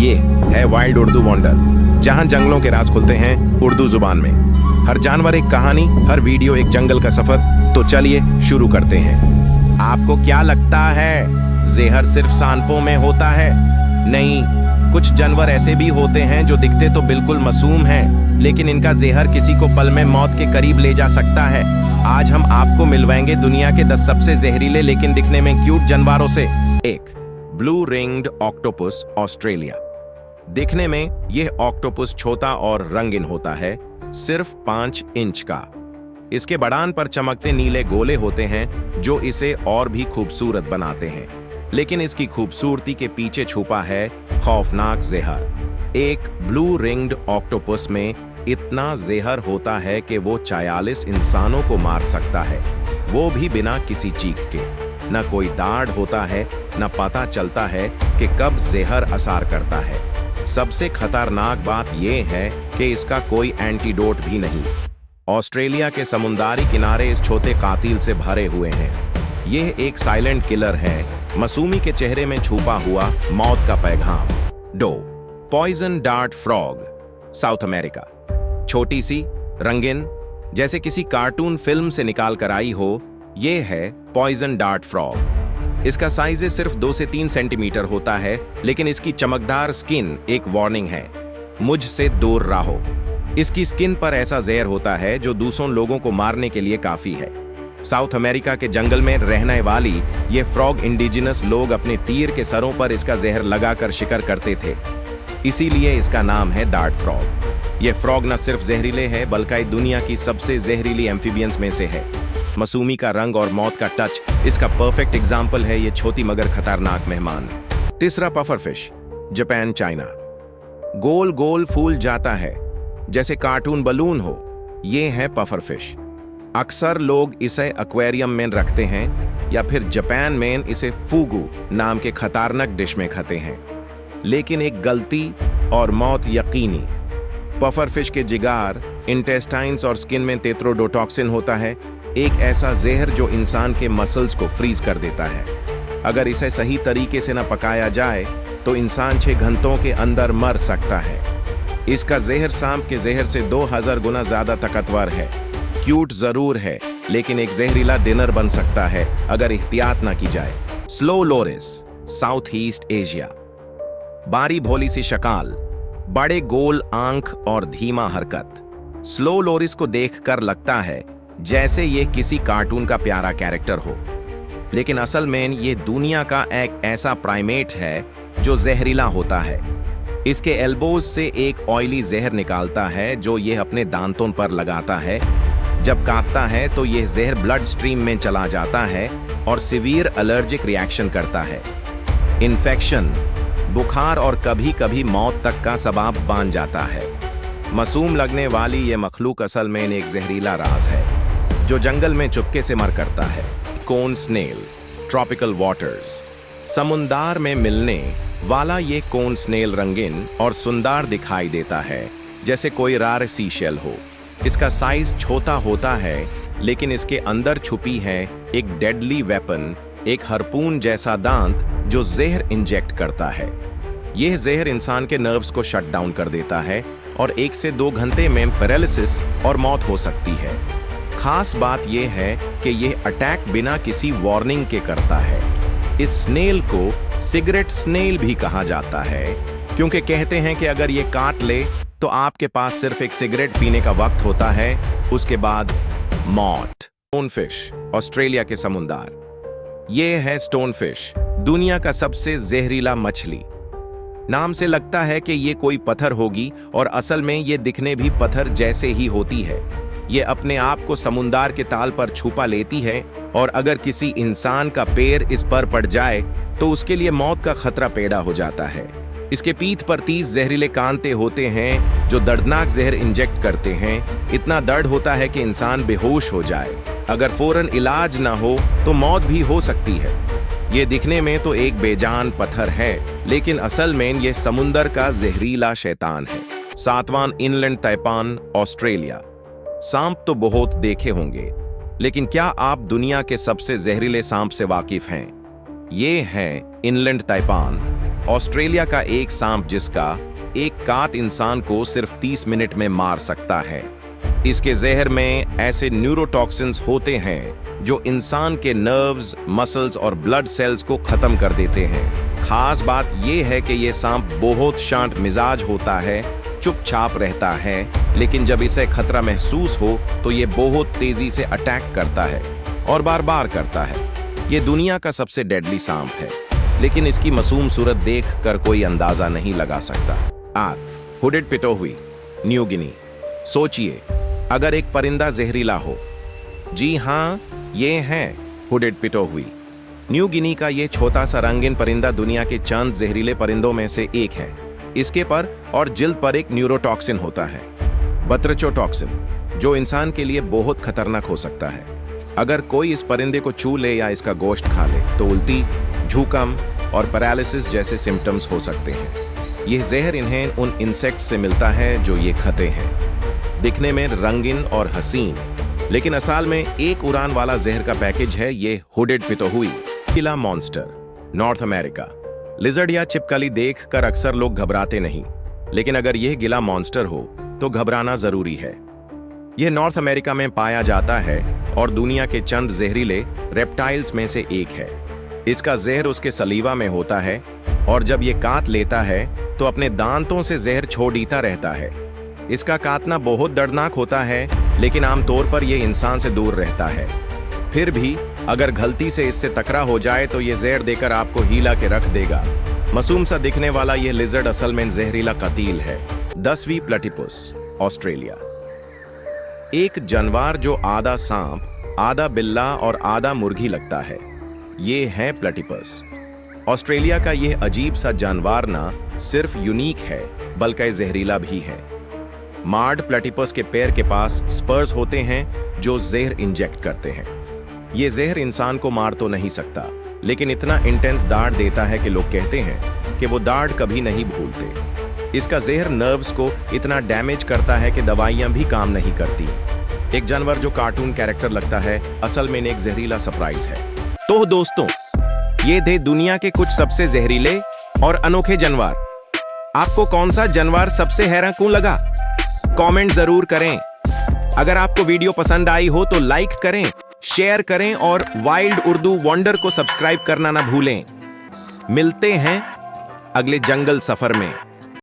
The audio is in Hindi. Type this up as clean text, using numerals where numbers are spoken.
ये है वाइल्ड उर्दू वंडर, जहां जंगलों के राज खुलते हैं उर्दू जुबान में। हर जानवर एक कहानी, हर वीडियो एक जंगल का सफर। तो चलिए शुरू करते हैं। आपको क्या लगता है जहर सिर्फ सांपों में होता है? नहीं, कुछ जानवर ऐसे भी होते हैं जो दिखते तो बिल्कुल मासूम हैं, लेकिन इनका जहर किसी को पल में मौत के करीब ले जा सकता है। आज हम आपको मिलवाएंगे दुनिया के 10 सबसे जहरीले लेकिन दिखने में क्यूट जानवरों से। 1. Blue ringed octopus, Australia. दिखने में यह ऑक्टोपस छोटा और रंगीन होता है, सिर्फ 5 इंच का। इसके बड़ान पर चमकते नीले गोले होते हैं जो इसे और भी खूबसूरत बनाते हैं, लेकिन इसकी खूबसूरती के पीछे छुपा है खौफनाक जहर। एक ब्लू रिंग्ड ऑक्टोपस में इतना जहर होता है कि वो 44 इंसानों को मार सकता है, वो भी बिना किसी चीख के। न कोई दाढ़ होता है, न पता चलता है कि कब जहर असर करता है। सबसे खतरनाक बात यह है कि इसका कोई एंटीडोट भी नहीं। ऑस्ट्रेलिया के समुद्री किनारे इस छोटे कातिल से भरे हुए हैं। यह एक साइलेंट किलर है, मासूमी के चेहरे में छुपा हुआ मौत का पैगाम। 2. Poison dart frog, South America. छोटी सी, रंगीन, जैसे किसी कार्टून फिल्म से निकाल कर आई हो, यह है पॉइजन डार्ट फ्रॉग। इसका साइज सिर्फ 2 से 3 सेंटीमीटर होता है, लेकिन इसकी चमकदार स्किन एक वार्निंग है, मुझसे दूर रहो। इसकी स्किन पर ऐसा जहर होता है जो दूसरों लोगों को मारने के लिए काफी है। साउथ अमेरिका के जंगल में रहने वाली ये फ्रॉग इंडिजिनस लोग अपने तीर के सरों पर इसका जहर लगाकर शिकार करते थे, इसीलिए इसका नाम है डार्ट फ्रॉग। ये फ्रॉग न सिर्फ जहरीले है, बल्कि दुनिया की सबसे जहरीली एम्फीबियंस में से है। मासूमी का रंग और मौत का टच इसका परफेक्ट एग्जाम्पल है ये छोटी मगर खतरनाक मेहमान। 3. Pufferfish, Japan, China. गोल गोल फूल जाता है जैसे कार्टून बलून हो, ये है पफरफिश। अक्सर लोग इसे एक्वेरियम में रखते हैं या फिर जापान में इसे फूगू नाम के खतरनाक डिश में खाते हैं, लेकिन एक गलती और मौत यकीनी। पफरफिश के जिगर, इंटेस्टाइन्स और स्किन में टेट्रोडोटॉक्सिन होता है, एक ऐसा जहर जो इंसान के मसल्स को फ्रीज कर देता है। अगर इसे सही तरीके से न पकाया जाए तो इंसान 6 घंटों के अंदर मर सकता है। इसका जहर सांप के जहर से 2000 गुना ज्यादा ताकतवर है। क्यूट जरूर है, लेकिन एक जहरीला डिनर बन सकता है अगर एहतियात न की जाए। Slow loris, South East Asia. बारी भोली सी शक्ल, बड़े गोल आंख और धीमा हरकत। स्लो लोरिस को देखकर लगता है जैसे ये किसी कार्टून का प्यारा कैरेक्टर हो, लेकिन असल में ये दुनिया का एक ऐसा प्राइमेट है जो जहरीला होता है। इसके एल्बोज से एक ऑयली जहर निकालता है जो ये अपने दांतों पर लगाता है। जब काटता है तो यह जहर ब्लड स्ट्रीम में चला जाता है और सीवियर एलर्जिक रिएक्शन करता है। इन्फेक्शन, बुखार और कभी कभी मौत तक का सबब बन जाता है। मासूम लगने वाली ये मखलूक असल में एक जहरीला राज है जो जंगल में चुपके से मर करता है। कोन स्नेल, ट्रॉपिकल वाटर्स। समुद्र में मिलने वाला ये कोन स्नेल रंगीन और सुंदर दिखाई देता है, जैसे कोई रार सीशेल हो। इसका साइज छोटा होता है, लेकिन इसके अंदर छुपी है एक डेडली वेपन, एक हार्पून जैसा दांत जो जहर इंजेक्ट करता है। यह जहर इंसान के नर्व्स को शट डाउन कर देता है और 1 से 2 घंटे में पैरालिसिस और मौत हो सकती है। खास बात यह है कि यह अटैक बिना किसी वार्निंग के करता है। इस स्नेल को सिगरेट स्नेल भी कहा जाता है, क्योंकि कहते हैं कि अगर यह काट ले तो आपके पास सिर्फ एक सिगरेट पीने का वक्त होता है, उसके बाद मौत। स्टोनफिश, ऑस्ट्रेलिया के समुद्र। यह है स्टोनफिश, दुनिया का सबसे जहरीला मछली। नाम से लगता है कि ये कोई पत्थर होगी, और असल में ये दिखने भी पत्थर जैसे ही होती है। ये अपने आप को समुद्र के ताल पर छुपा लेती है, और अगर किसी इंसान का पैर इस पर पड़ जाए तो उसके लिए मौत का खतरा पैदा हो जाता है। इसके पीठ पर 30 जहरीले कांटे होते हैं जो दर्दनाक जहर इंजेक्ट करते हैं। इतना दर्द होता है कि इंसान बेहोश हो जाए। अगर फौरन इलाज ना हो तो मौत भी हो सकती है। ये दिखने में तो एक बेजान पत्थर है, लेकिन असल में ये समुंदर का जहरीला शैतान है। 7वां इनलैंड तैपान, ऑस्ट्रेलिया। सांप तो बहुत देखे होंगे, लेकिन क्या आप दुनिया के सबसे जहरीले सांप से वाकिफ हैं? ये है इनलैंड तैपान, ऑस्ट्रेलिया का एक सांप जिसका एक काट इंसान को सिर्फ 30 मिनट में मार सकता है। इसके जहर में ऐसे न्यूरोटॉक्सिन्स होते हैं जो इंसान के नर्व्स, मसल्स और ब्लड सेल्स को खत्म कर देते हैं। खास बात यह है कि यह सांप बहुत शांत मिजाज होता है, चुपचाप रहता है, लेकिन जब इसे खतरा महसूस हो तो ये बहुत तेजी से अटैक करता है और बार बार करता है। ये दुनिया का सबसे डेडली सांप है, लेकिन इसकी मासूम सूरत देखकर कोई अंदाजा नहीं लगा सकता। Hooded pitohui, New Guinea. सोचिए, अगर एक परिंदा जहरीला हो। जी हाँ, ये है हुडेड पिटोहुई। न्यू गिनी का ये छोटा सा रंगीन परिंदा दुनिया के चंद जहरीले परिंदों में से एक है। इसके पर और जिल्द पर एक न्यूरोटॉक्सिन होता है, बत्रचोटॉक्सिन, जो इंसान के लिए बहुत खतरनाक हो सकता है। अगर कोई इस परिंदे को छू ले या इसका गोश्त खा ले तो उल्टी, झूकम और पैरालिसिस जैसे सिम्टम्स हो सकते हैं। यह जहर इन्हें उन इंसेक्ट्स से मिलता है जो ये खाते हैं। दिखने में रंगीन और हसीन, लेकिन असल में एक उड़ान वाला जहर का पैकेज है ये हुडेड पिटोहुई। गिला मॉन्स्टर, नॉर्थ अमेरिका। लिजर्ड या छिपकली देखकर अक्सर लोग घबराते नहीं, लेकिन अगर यह गिला मॉन्स्टर हो तो घबराना जरूरी है। यह नॉर्थ अमेरिका में पाया जाता है और दुनिया के चंद जहरीले रेप्टाइल्स में से एक है। इसका जहर उसके सलीवा में होता है और जब यह काट लेता है तो अपने दांतों से जहर छोड़ता रहता है। इसका काटना बहुत दर्दनाक होता है, लेकिन आमतौर पर यह इंसान से दूर रहता है। फिर भी अगर गलती से इससे टकरा हो जाए तो यह जहर देकर आपको हिला के रख देगा। मासूम सा दिखने वाला यह लिजर्ड असल में जहरीला कतील है। 10वीं प्लेटिपस, ऑस्ट्रेलिया। एक जानवर जो आधा सांप, आधा बिल्ला और आधा मुर्गी लगता है, ये है प्लेटिपस। ऑस्ट्रेलिया का यह अजीब सा जानवर ना सिर्फ यूनिक है बल्कि जहरीला भी है। मार्ड प्लेटिपस के पैर के पास स्पर्स होते हैं जो जहर इंजेक्ट करते हैं। ये जहर इंसान को मार तो नहीं सकता, लेकिन इतना इंटेंस दाढ़ देता है कि लोग कहते हैं कि वो दाढ़ कभी नहीं भूलते। इसका जहर नर्व्स को इतना डैमेज करता है कि दवाइयां भी काम नहीं करती। एक जानवर जो कार्टून कैरेक्टर लगता है, असल में एक जहरीला सरप्राइज है। तो दोस्तों, ये थे दुनिया के कुछ सबसे जहरीले और अनोखे जानवर। आपको कौन सा जानवर सबसे हैरान लगा? कमेंट जरूर करें। अगर आपको वीडियो पसंद आई हो तो लाइक करें, शेयर करें और वाइल्ड उर्दू वंडर को सब्सक्राइब करना ना भूलें। मिलते हैं अगले जंगल सफर में।